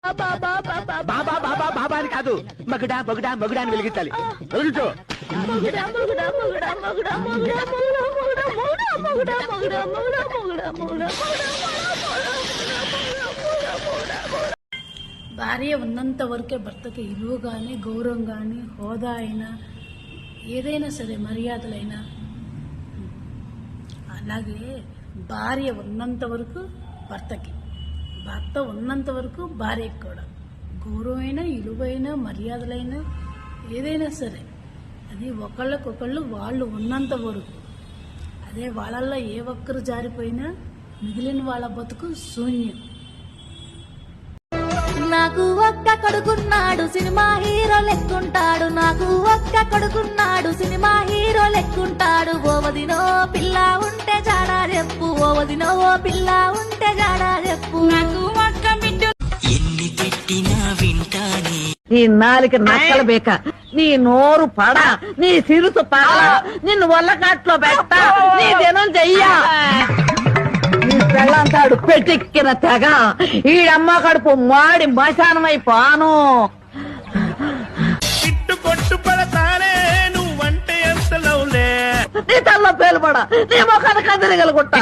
బాబా బాబా బాబా అని కాదు, మగుడా మగుడా మగుడా అని వెలిగించాలి. వెలుగుచో. భార్య ఉన్నంత వరకే భర్తకి ఇలువ కానీ, గౌరవం కానీ, హోదా అయినా, ఏదైనా సరే మర్యాదలైనా. అలాగే భార్య ఉన్నంత వరకు భర్తకి, భర్త ఉన్నంత వరకు భార్యకి కూడా గౌరవమైనా, ఇలువైనా, మర్యాదలైనా ఏదైనా సరే అది ఒకళ్ళకొకళ్ళు వాళ్ళు ఉన్నంత వరకు. అదే వాళ్ళల్లో ఏ ఒక్కరు జారిపోయినా మిగిలిన వాళ్ళ బతుకు శూన్యం. నాకు ఒక్క కొడుకున్నాడు సినిమా హీరో లెక్కుంటాడు, నాకు ఒక్క కొడుకున్నాడు సినిమా హీరో లెక్కుంటాడు. ఓవదినో పిల్ల ఉంటే జాడా చెప్పు, ఓవదినో పిల్ల ఉంటే జాడా చెప్పు. నాకు ఒక్క బిడ్డ ఎన్ని పెట్టినా వింటానే. నీ నాలిక నక్కల బేక, నీ నోరు పడ, నీ సిరుసు పగల, నిన్ను వల్లకాట్లో పెట్ట, నీ దినం చెయ్యా. నీ పెళ్ళంతాడు పెట్టెక్కిన తెగ, ఈడమ్మ కడుపు మాడి మశానమైపోను. ఇట్టు కొట్టు పడతానే నువ్వంటే ఎంత లవ్లే. నీ తల్ల పేలుపడ, నీ ముఖాన్ని కదిరిగలుగుంటా.